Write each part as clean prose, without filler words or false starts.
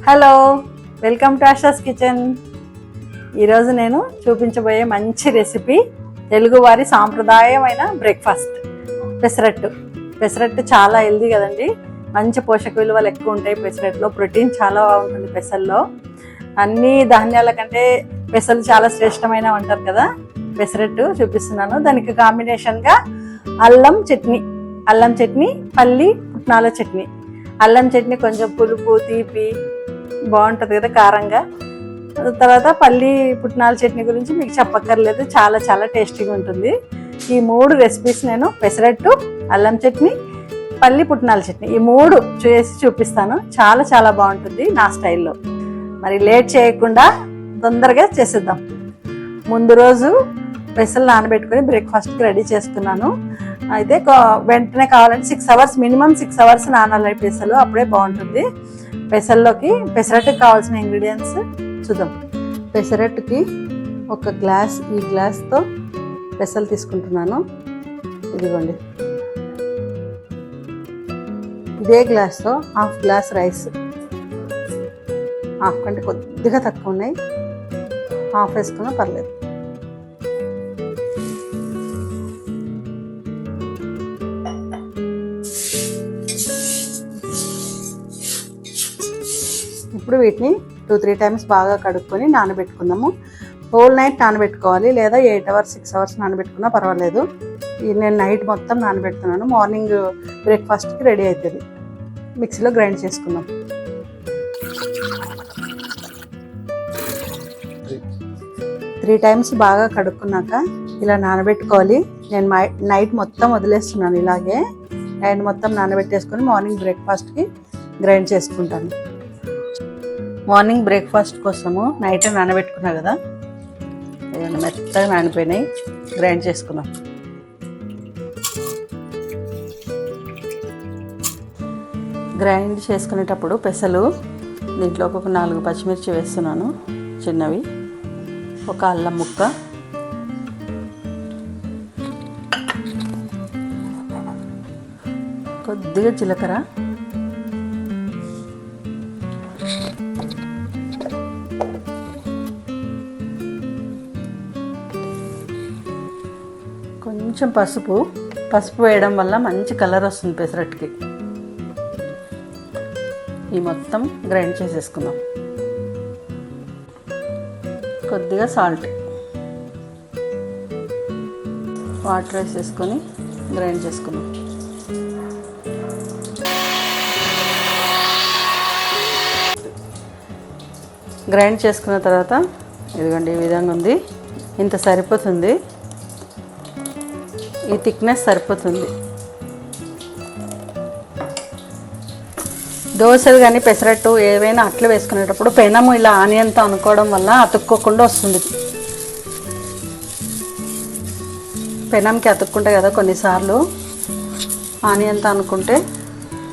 Hello, welcome to ASHAs kitchen. ఈరోజు నేను చూపించబోయే మంచి రెసిపీ తెలుగువారి సాంప్రదాయమైన బ్రేక్ఫాస్ట్ పెసరట్టు చాలా హెల్దీ కదండి. మంచి పోషక విలువలు ఎక్కువ ఉంటాయి పెసరట్టులో. ప్రోటీన్ చాలా ఉంటుంది పెసల్లో. అన్ని ధాన్యాల కంటే పెసలు చాలా శ్రేష్టమైన అంటారు కదా. పెసరట్టు చూపిస్తున్నాను. దానికి కాంబినేషన్గా అల్లం చట్నీ, పల్లి పుట్నాల చట్నీ. అల్లం చట్నీ కొంచెం పులుపు తీపి బాగుంటుంది కదా, కారంగా. తర్వాత పల్లి పుట్నాల చట్నీ గురించి మీకు చెప్పక్కర్లేదు, చాలా చాలా టేస్టీగా ఉంటుంది. ఈ 3 రెసిపీస్ నేను పెసరట్టు, అల్లం చట్నీ, పల్లి పుట్నాల చట్నీ ఈ 3 చేసి చూపిస్తాను. చాలా చాలా బాగుంటుంది నా స్టైల్లో. మరి లేట్ చేయకుండా తొందరగా చేసేద్దాం. ముందు రోజు పెసలు నానబెట్టుకొని బ్రేక్ఫాస్ట్కి రెడీ చేసుకున్నాను. అయితే వెంటనే కావాలంటే 6 అవర్స్, మినిమం 6 అవర్స్ నానాలి పెసలు, అప్పుడే బాగుంటుంది. పెసరట్టుకి కావాల్సిన ఇంగ్రీడియంట్స్ చూద్దాం. పెసరట్టుకి ఒక గ్లాస్, ఈ గ్లాస్తో పెసలు తీసుకుంటున్నాను. ఇదిగోండి, ఇదే గ్లాస్తో హాఫ్ గ్లాస్ రైస్. హాఫ్ కంటే కొద్దిగా తక్కువ ఉన్నాయి, హాఫ్ వేసుకున్నా పర్లేదు. ఇప్పుడు వీటిని 2-3 టైమ్స్ బాగా కడుక్కొని నానబెట్టుకుందాము. హోల్ నైట్ నానబెట్టుకోవాలి, లేదా 8 అవర్స్ 6 అవర్స్ నానబెట్టుకున్నా పర్వాలేదు. నేను నైట్ మొత్తం నానబెడుతున్నాను. మార్నింగ్ బ్రేక్ఫాస్ట్కి రెడీ అవుతుంది. మిక్సీలో గ్రైండ్ చేసుకుందాం. త్రీ టైమ్స్ బాగా కడుక్కున్నాక ఇలా నానబెట్టుకోవాలి. నేను నైట్ మొత్తం వదిలేస్తున్నాను. ఇలాగే నైట్ మొత్తం నానబెట్టేసుకొని మార్నింగ్ బ్రేక్ఫాస్ట్కి గ్రైండ్ చేసుకుంటాను. మార్నింగ్ బ్రేక్ఫాస్ట్ కోసము నైట్ నానబెట్టుకున్నా కదా, మెత్తగా నానిపోయినాయి. గ్రైండ్ చేసుకున్నాం. గ్రైండ్ చేసుకునేటప్పుడు పెసలు దీంట్లోకి ఒక 4 పచ్చిమిర్చి వేస్తున్నాను చిన్నవి, ఒక అల్లం ముక్క, కొద్దిగా జీలకర్ర, కొంచెం పసుపు వేయడం వల్ల మంచి కలర్ వస్తుంది పెసరట్టుకి. ఈ మొత్తం గ్రైండ్ చేసేసుకుందాం. కొద్దిగా సాల్ట్, వాటర్ వేసేసుకొని గ్రైండ్ చేసుకుందాం. గ్రైండ్ చేసుకున్న తర్వాత ఇదిగోండి, ఈ విధంగా ఉంది. ఇంత సరిపోతుంది, ఈ థిక్నెస్ సరిపోతుంది. దోశలు కానీ పెసరట్టు ఏవైనా అట్లు వేసుకునేటప్పుడు పెనము ఇలా ఆనియన్తో అనుకోవడం వల్ల అతుక్కోకుండా వస్తుంది. పెనంకి అతుక్కుంటాయి కదా కొన్నిసార్లు, ఆనియన్తో అనుకుంటే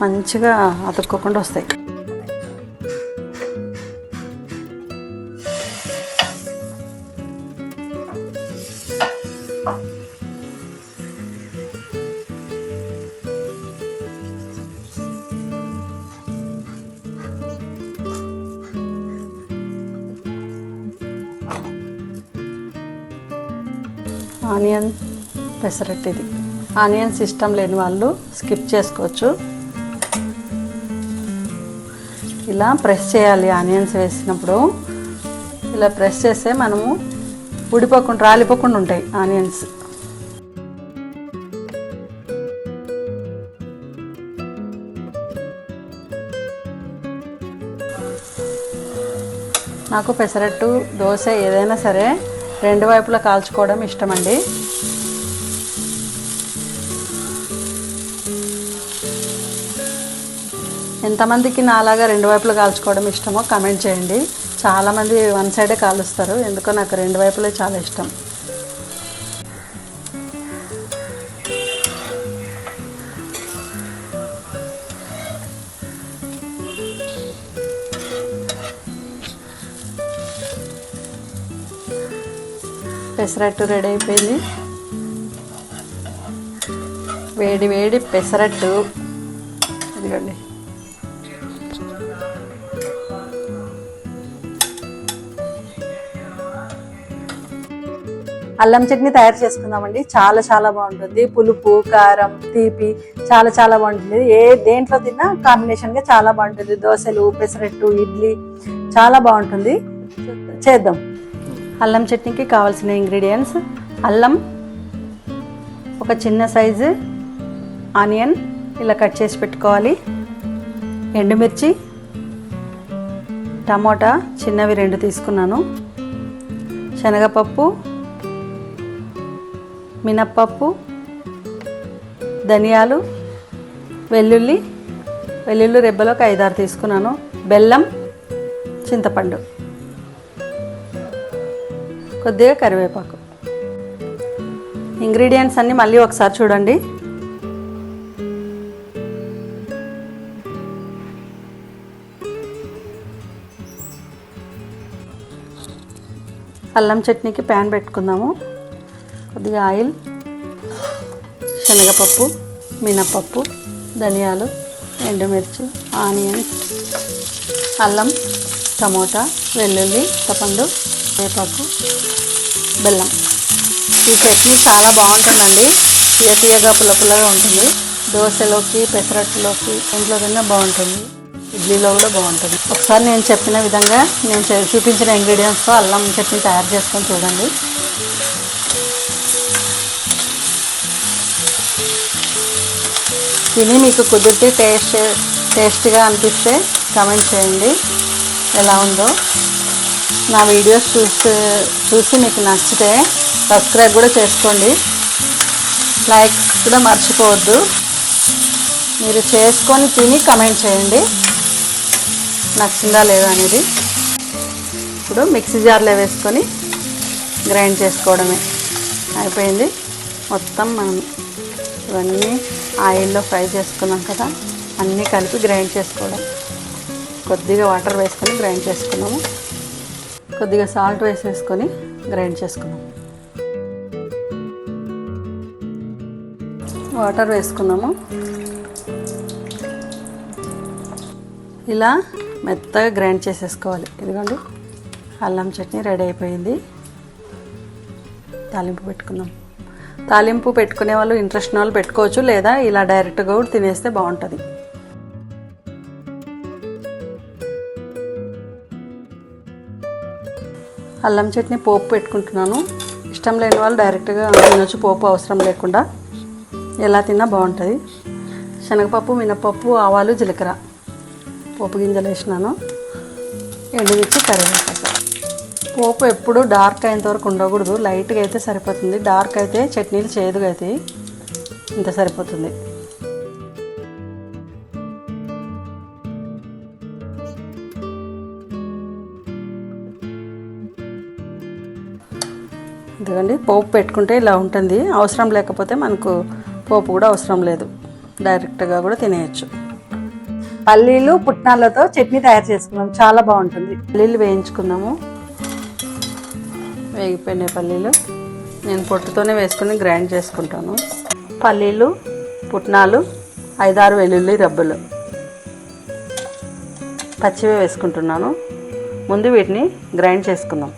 మంచిగా అతుక్కోకుండా వస్తాయి. ఆనియన్ పెసరట్టు ఇది. ఆనియన్స్ ఇష్టం లేని వాళ్ళు స్కిప్ చేసుకోవచ్చు. ఇలా ప్రెస్ చేయాలి. ఆనియన్స్ వేసినప్పుడు ఇలా ప్రెస్ చేస్తే మనము రాలిపోకుండా ఉంటాయి ఆనియన్స్. నాకు పెసరట్టు, దోశ ఏదైనా సరే 2 వైపులా కాల్చుకోవడం ఇష్టమండి. ఎంతమందికి నాలాగా 2 వైపులా కాల్చుకోవడం ఇష్టమో కామెంట్ చేయండి. చాలామంది 1 సైడే కాలుస్తారు, ఎందుకో నాకు 2 వైపులే చాలా ఇష్టం. పెసరట్టు రెడీ అయిపోయింది. వేడి వేడి పెసరట్టు, ఇదిగోండి అల్లం చట్నీ తయారు చేసుకుందామండి. చాలా చాలా బాగుంటుంది. పులుపు, కారం, తీపి చాలా చాలా బాగుంటుంది. దేంట్లో తిన్నా కాంబినేషన్గా చాలా బాగుంటుంది. దోశలు, పెసరట్టు, ఇడ్లీ చాలా బాగుంటుంది. చేద్దాం. అల్లం చట్నీకి కావాల్సిన ఇంగ్రీడియంట్స్: అల్లం, ఒక చిన్న సైజు ఆనియన్ ఇలా కట్ చేసి పెట్టుకోవాలి, ఎండుమిర్చి, టమోటా చిన్నవి 2 తీసుకున్నాను, శనగపప్పు, మినప్పప్పు, ధనియాలు, వెల్లుల్లి రెబ్బలు ఒక 5-6 తీసుకున్నాను, బెల్లం, చింతపండు, కొద్దిగా కరివేపాకు. ఇంగ్రీడియంట్స్ అన్నీ మళ్ళీ ఒకసారి చూడండి. అల్లం చట్నీకి ప్యాన్ పెట్టుకుందాము. కొద్దిగా ఆయిల్, శనగపప్పు, మినపప్పు, ధనియాలు, ఎండుమిర్చి, ఆనియన్, అల్లం, టమోటా, వెల్లుల్లి, చింతపండు, వేపాకు, బెల్లం. ఈ చట్నీ చాలా బాగుంటుందండి. తీయగా పుల్లగా ఉంటుంది. దోశలోకి, పెసరట్టులోకి, ఇంట్లో తిన్నా బాగుంటుంది. ఇడ్లీలో కూడా బాగుంటుంది. ఒకసారి నేను చెప్పిన విధంగా నేను చూపించిన ఇంగ్రీడియంట్స్తో అల్లం చట్నీ తయారు చేసుకొని చూడండి. తిని మీకు కుదిరితే టేస్ట్గా అనిపిస్తే కామెంట్ చేయండి ఎలా ఉందో. నా వీడియోస్ చూసి మీకు నచ్చితే సబ్స్క్రైబ్ కూడా చేసుకోండి. లైక్ కూడా మర్చిపోవద్దు. మీరు చేసుకొని తిని కామెంట్ చేయండి నచ్చిందా లేదా అనేది. ఇప్పుడు మిక్సీ జార్లో వేసుకొని గ్రైండ్ చేసుకోవడమే. అయిపోయింది. మొత్తం మనం ఇవన్నీ ఆయిల్లో ఫ్రై చేసుకున్నాం కదా, అన్నీ కలిపి గ్రైండ్ చేసుకోవడం. కొద్దిగా వాటర్ వేసుకొని గ్రైండ్ చేసుకున్నాము. కొద్దిగా సాల్ట్ వేసేసుకొని గ్రైండ్ చేసుకున్నాము. వాటర్ వేసుకున్నాము. ఇలా మెత్తగా గ్రైండ్ చేసేసుకోవాలి. ఇదిగోండి, అల్లం చట్నీ రెడీ అయిపోయింది. తాలింపు పెట్టుకుందాం. తాలింపు పెట్టుకునే వాళ్ళు, ఇంట్రెస్ట్ వాళ్ళు పెట్టుకోవచ్చు, లేదా ఇలా డైరెక్ట్గా కూడా తినేస్తే బాగుంటుంది. అల్లం చట్నీ పోపు పెట్టుకుంటున్నాను. ఇష్టం లేని వాళ్ళు డైరెక్ట్గా తినొచ్చు, పోపు అవసరం లేకుండా. ఎలా తిన్నా బాగుంటుంది. శనగపప్పు, మినపప్పు, ఆవాలు, జీలకర్ర, పోపు గింజలు వేసినాను, ఎండుమిర్చి, కరివేపాకు. పోపు ఎప్పుడు డార్క్ అయ్యేంత వరకు ఉండకూడదు. లైట్గా అయితే సరిపోతుంది. డార్క్ అయితే చట్నీలు చేదుగా అవుతాయి. ఇంత సరిపోతుంది. ఎందుకండి పోపు పెట్టుకుంటే ఇలా ఉంటుంది. అవసరం లేకపోతే మనకు పోపు కూడా అవసరం లేదు, డైరెక్ట్గా కూడా తినేయచ్చు. పల్లీలు, పుట్నాలతో చట్నీ తయారు చేసుకున్నాం. చాలా బాగుంటుంది. పల్లీలు వేయించుకున్నాము. వేగిపోయినాయి పల్లీలు. నేను పొట్టుతోనే వేసుకుని గ్రైండ్ చేసుకుంటాను. పల్లీలు, పుట్నాలు, 5-6 వెల్లుల్లి రబ్బలు పచ్చివే వేసుకుంటున్నాను. ముందు వీటిని గ్రైండ్ చేసుకుందాం.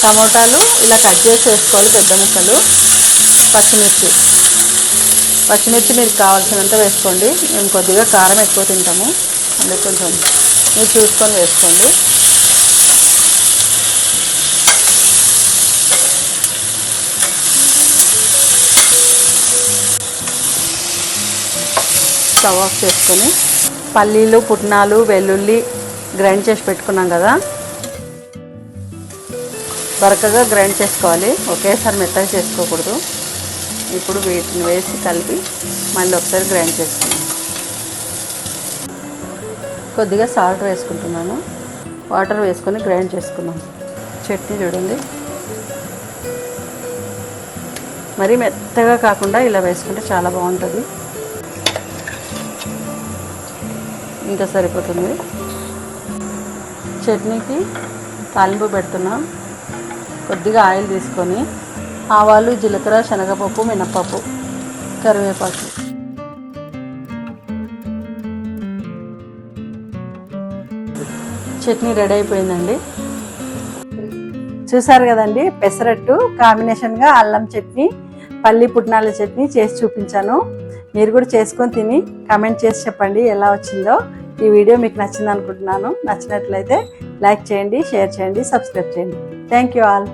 టమోటాలు ఇలా కట్ చేసి వేసుకోవాలి, పెద్ద ముక్కలు. పచ్చిమిర్చి మీకు కావాల్సినంత వేసుకోండి. మేము కొద్దిగా కారం ఎక్కువ తింటాము, అందుకే కొంచెం మీరు చూసుకొని వేసుకోండి. స్టవ్ ఆఫ్ చేసుకొని పల్లీలు, పుట్నాలు, వెల్లుల్లి గ్రైండ్ చేసి పెట్టుకున్నాం కదా, బరకగా గ్రైండ్ చేసుకోవాలి. ఒకేసారి మెత్తగా చేసుకోకూడదు. ఇప్పుడు వీటిని వేసి కలిపి మళ్ళీ ఒకసారి గ్రైండ్ చేసుకున్నాను. కొద్దిగా సాల్ట్ వేసుకుంటున్నాను. వాటర్ వేసుకొని గ్రైండ్ చేసుకున్నాను. చట్నీ చూడండి, మరీ మెత్తగా కాకుండా ఇలా వేసుకుంటే చాలా బాగుంటుంది. ఇంకా సరిపోతుంది. చట్నీకి తాలింపు పెడుతున్నాం. కొద్దిగా ఆయిల్ తీసుకొని ఆవాలు, జీలకర్ర, శనగపప్పు, మినపప్పు, కరివేపాకు, చట్నీ రెడీ అయిపోయిందండి. చూసారు కదండి, పెసరట్టు కాంబినేషన్గా అల్లం చట్నీ, పల్లి పుట్నాల చట్నీ చేసి చూపించాను. మీరు కూడా చేసుకొని తిని కామెంట్ చేసి చెప్పండి ఎలా వచ్చిందో. ఈ వీడియో మీకు నచ్చింది అనుకుంటున్నాను. నచ్చినట్లయితే లైక్ చేయండి, షేర్ చేయండి, సబ్స్క్రైబ్ చేయండి. Thank you all.